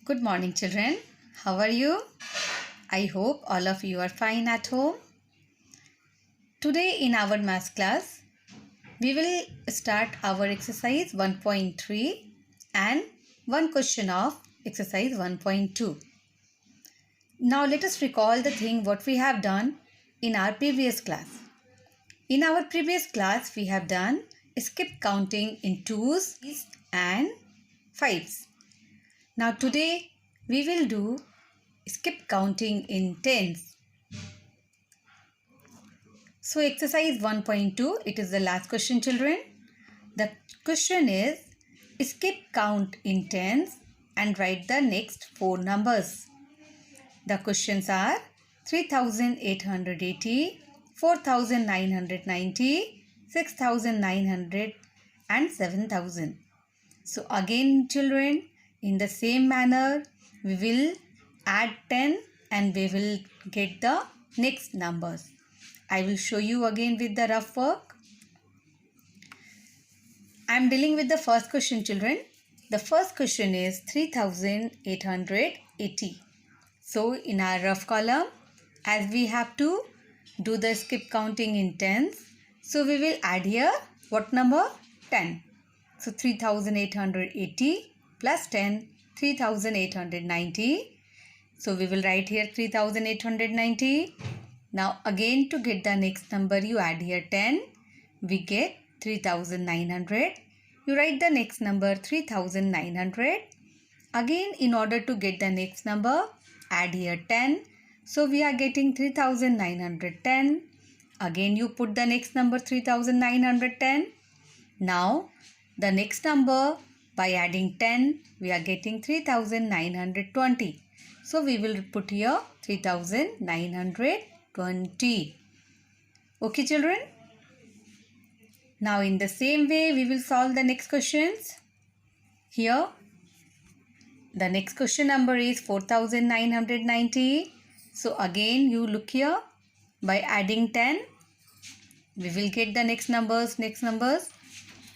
Good morning, children. How are you? I hope all of you are fine at home. Today, in our math class, we will start our exercise 1.3 and one question of exercise 1.2. Now, let us recall the thing what we have done in our previous class. In our previous class, we have done skip counting in twos and fives. Now, today, we will do skip counting in tens. So exercise 1.2, it is the last question, children. The question is skip count in tens and write the next four numbers. The questions are 3880, 4990, 6900 and 7000. So again, children, in the same manner, we will add 10 and we will get the next numbers. I will show you again with the rough work. I am dealing with the first question, children. The first question is 3880. So in our rough column, as we have to do the skip counting in tens, so we will add here what number? 10. So 3880 plus 10, 3890. So we will write here 3890. Now again to get the next number you add here 10. We get 3900. You write the next number 3900. Again in order to get the next number add here 10. So we are getting 3910. Again you put the next number 3910. Now the next number by adding 10 we are getting 3920. So we will put here 3920. Okay, children. Now in the same way we will solve the next questions. Here the next question number is 4990. So again you look here, by adding 10 we will get the next numbers.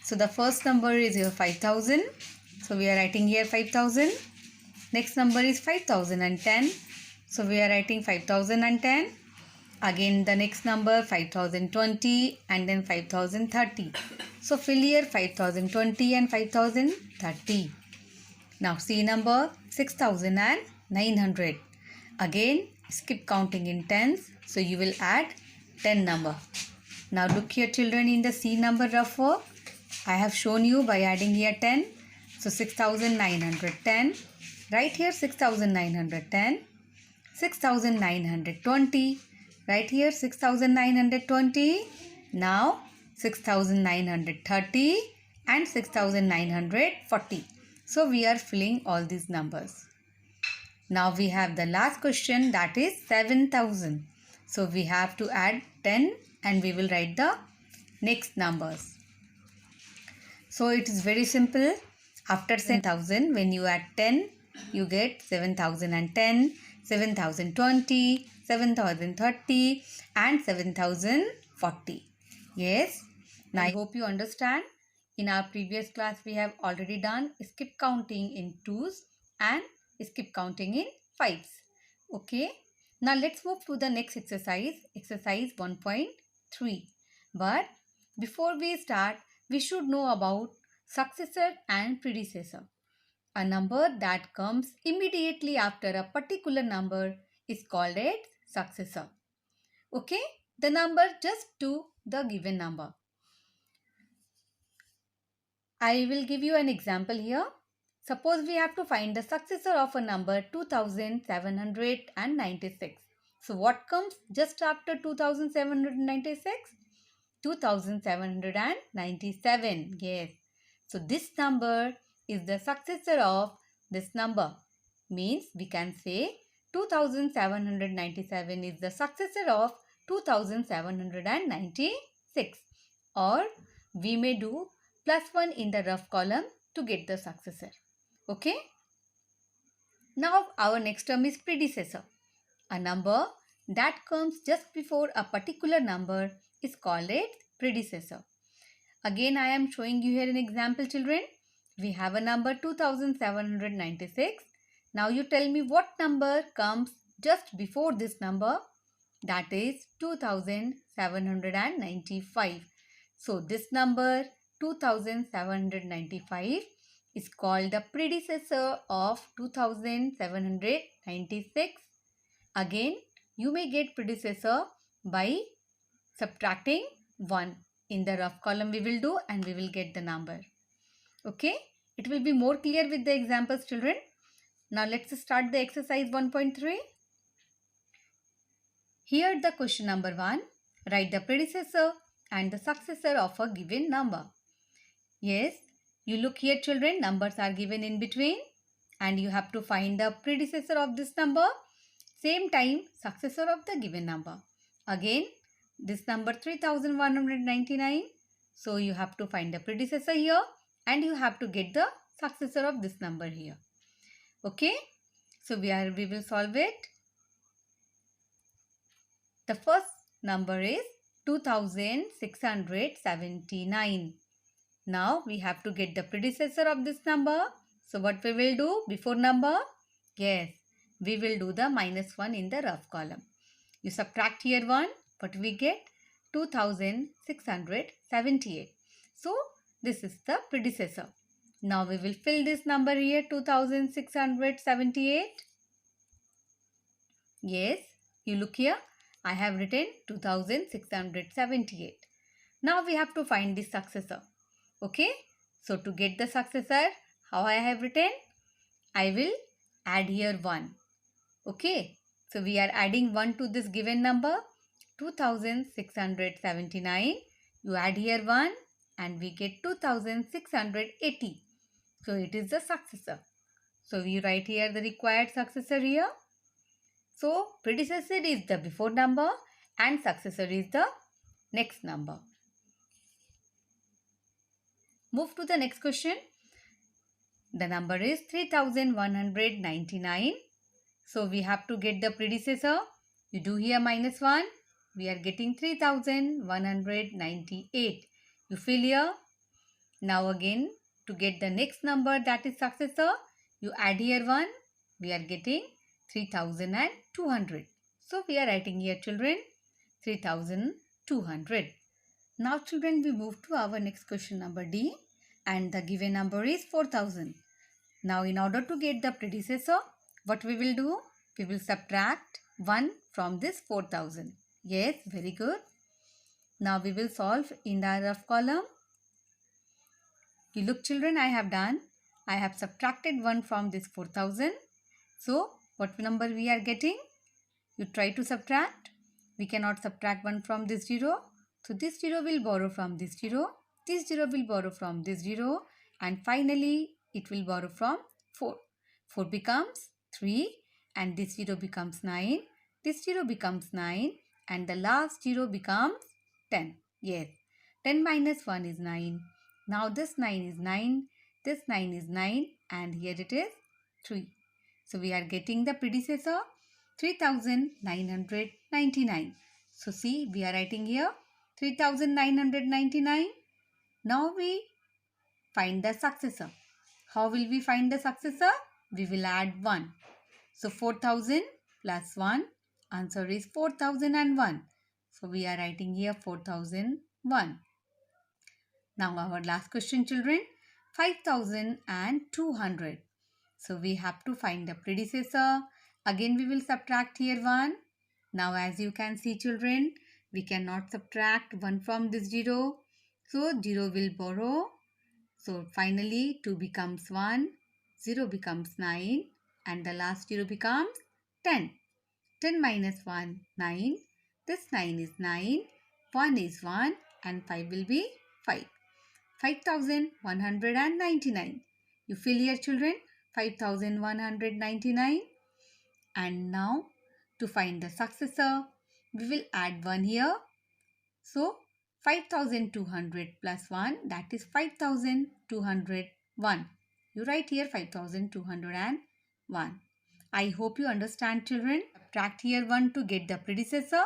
So the first number is here 5000. So we are writing here 5000. Next number is 5010. So we are writing 5010. Again the next number 5020 and then 5030. So fill here 5020 and 5030. Now C number 6900. Again skip counting in tens. So you will add 10 number. Now look here, children, in the C number rough work. I have shown you by adding here 10. So 6910. Write here 6910. 6920. Write here 6920. Now 6930 and 6940. So we are filling all these numbers. Now we have the last question, that is 7000. So we have to add 10 and we will write the next numbers. So it is very simple. After 7000, when you add 10, you get 7010, 7020, 7030 and 7040. Yes. Now I hope you understand. In our previous class, we have already done skip counting in twos and skip counting in fives. Okay. Now let's move to the next exercise, exercise 1.3. But before we start, we should know about successor and predecessor. A number that comes immediately after a particular number is called a successor. Okay. The number just to the given number. I will give you an example here. Suppose we have to find the successor of a number 2796. So what comes just after 2796? 2797. Yes. So this number is the successor of this number. Means we can say 2797 is the successor of 2796. Or we may do +1 in the rough column to get the successor. Okay. Now our next term is predecessor. A number that comes just before a particular number is called a predecessor. Again I am showing you here an example, children. We have a number 2796. Now you tell me what number comes just before this number, that is 2795. So this number 2795 is called the predecessor of 2796. Again, you may get predecessor by subtracting 1. In the rough column we will do and we will get the number. Okay, it will be more clear with the examples, children. Now let's start the exercise 1.3. Here the question number 1. Write the predecessor and the successor of a given number. Yes, you look here, children, numbers are given in between and you have to find the predecessor of this number, same time successor of the given number. Again, this number 3199. So you have to find the predecessor here and you have to get the successor of this number here. Okay, so we will solve it. The first number is 2679. Now we have to get the predecessor of this number. So what we will do before number? Yes, we will do the -1 in the rough column. You subtract here 1. What we get? 2678. So this is the predecessor. Now we will fill this number here, 2678. Yes, you look here. I have written 2678. Now we have to find the successor. Okay, so to get the successor, how I have written? I will add here 1. Okay, so we are adding 1 to this given number, 2679. You add here 1 and we get 2680. So it is the successor. So we write here the required successor here. So predecessor is the before number and successor is the next number. Move to the next question. The number is 3199. So we have to get the predecessor. You do here -1. We are getting 3198. You fill here. Now again to get the next number, that is successor, you add here 1. We are getting 3200. So we are writing here, children, 3200. Now children, we move to our next question number D and the given number is 4000. Now in order to get the predecessor, what we will do? We will subtract 1 from this 4000. Yes, very good. Now we will solve in the rough column. You look, children, I have done. I have subtracted 1 from this 4000. So what number we are getting? You try to subtract. We cannot subtract 1 from this 0. So this 0 will borrow from this 0. This 0 will borrow from this 0. And finally, it will borrow from 4. 4 becomes 3 and this 0 becomes 9. This 0 becomes 9 and the last 0 becomes 10. Yes, 10 minus 1 is 9. Now this 9 is 9. This 9 is 9 and here it is 3. So we are getting the predecessor 3999. So see, we are writing here 3999. Now we find the successor. How will we find the successor? We will add 1. So 4000 plus 1. Answer is 4001. So we are writing here 4001. Now our last question, children, 5200. So we have to find the predecessor. Again we will subtract here 1. Now as you can see, children, we cannot subtract 1 from this 0. So 0 will borrow. So finally 2 becomes 1. 0 becomes 9 and the last 0 becomes 10. 10 minus 1, 9. This 9 is 9. 1 is 1 and 5 will be 5. 5199. You fill here, children, 5199. And now to find the successor, we will add 1 here. So 5200 plus 1, that is 5201. You write here 5201. I hope you understand, children. Subtract here 1 to get the predecessor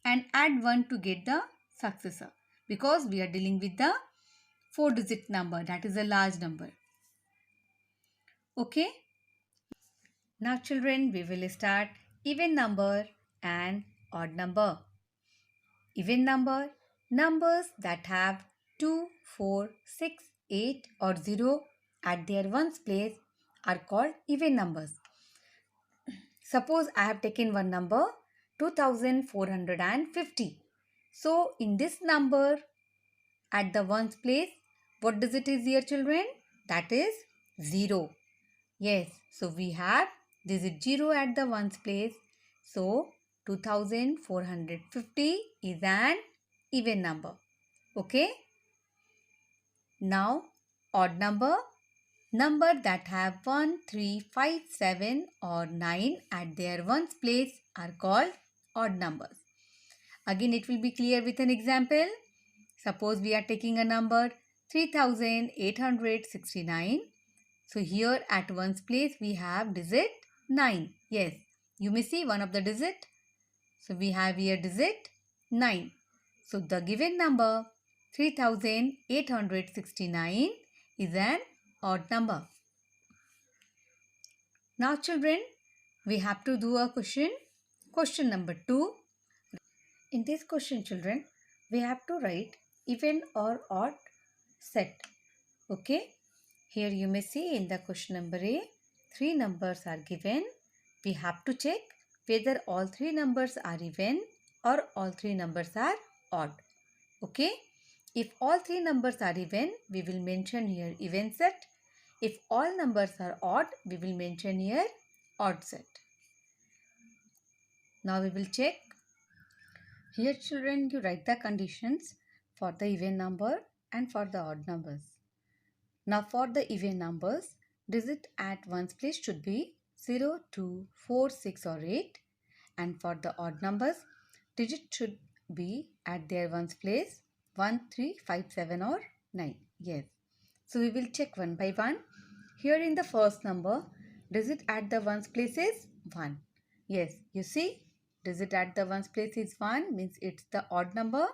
and add 1 to get the successor, because we are dealing with the 4-digit number, that is a large number. Okay. Now children, we will start even number and odd number. Even number, numbers that have 2, 4, 6, 8 or 0 at their ones place are called even numbers. Suppose I have taken one number 2450. So in this number at the ones place, what digit is here children? That is 0. Yes, so we have digit 0 at the ones place. So 2450 is an even number. Okay. Now odd number. Number that have 1, 3, 5, 7 or 9 at their ones place are called odd numbers. Again it will be clear with an example. Suppose we are taking a number 3869. So here at ones place we have digit 9. Yes, you may see one of the digit. So we have here digit 9. So the given number 3869 is an odd number. Now children, we have to do a question. Question number 2. In this question children, we have to write even or odd set. Okay. Here you may see in the question number A, 3 numbers are given. We have to check whether all 3 numbers are even or all 3 numbers are odd. Okay. If all 3 numbers are even, we will mention here even set. If all numbers are odd, we will mention here odd set. Now we will check. Here children, you write the conditions for the even number and for the odd numbers. Now for the even numbers, digit at ones place should be 0, 2, 4, 6 or 8. And for the odd numbers, digit should be at their ones place 1, 3, 5, 7 or 9. Yes. So we will check one by one. Here in the first number, digit at the ones place is 1. Yes, you see, digit at the ones place is 1 means it's the odd number.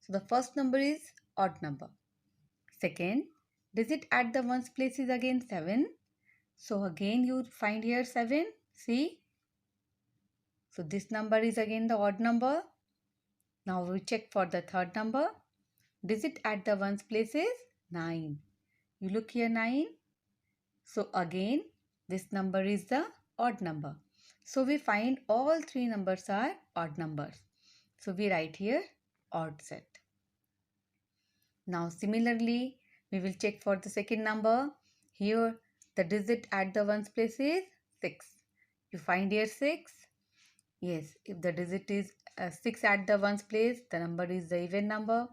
So the first number is odd number. Second, digit at the ones place is again 7. So again you find here 7. See. So this number is again the odd number. Now we check for the third number. Digit at the ones place is 9. You look here 9. So again this number is the odd number. So we find all 3 numbers are odd numbers. So we write here odd set. Now similarly we will check for the second number. Here the digit at the ones place is 6. You find here 6. Yes, if the digit is 6 at the ones place, the number is the even number.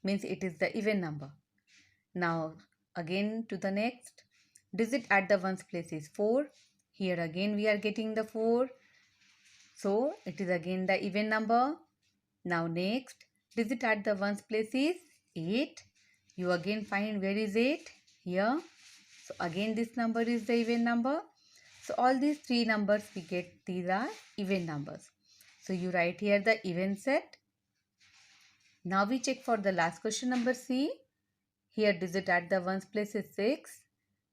Means it is the even number. Now again to the next. Digit at the ones place is 4. Here again we are getting the 4. So it is again the even number. Now next. Digit at the ones place is 8. You again find where is 8? Here. So again this number is the even number. So all these 3 numbers we get, these are even numbers. So you write here the even set. Now we check for the last question number C. Here digit at the ones place is 6.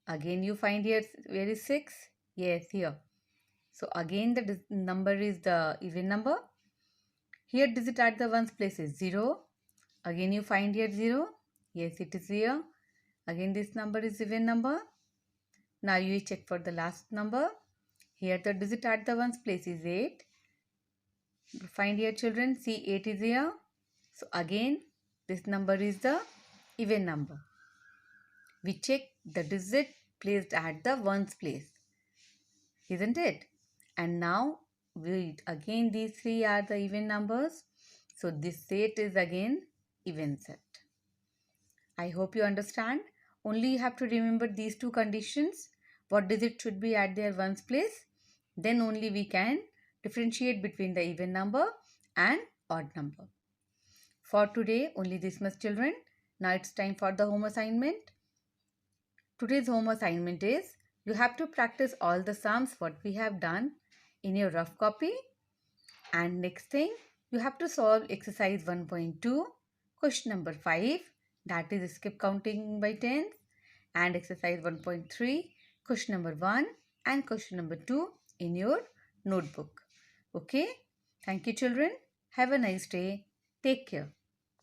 Again you find here where is 6? Yes, here. So again the number is the even number. Here digit at the ones place is 0. Again you find here 0. Yes, it is here. Again this number is even number. Now you check for the last number. Here the digit at the ones place is 8. Find here children, see 8 is here. So again this number is the even number. We check the digit placed at the ones place. Isn't it? And now again these 3 are the even numbers. So this set is again even set. I hope you understand. Only you have to remember these 2 conditions. What digit should be at their ones place. Then only we can differentiate between the even number and odd number. For today only this much children. Now it's time for the home assignment. Today's home assignment is you have to practice all the sums what we have done in your rough copy. And next thing you have to solve exercise 1.2 question number 5, that is skip counting by tens, and exercise 1.3 question number 1 and question number 2 in your notebook. Okay? Thank you children. Have a nice day. Take care.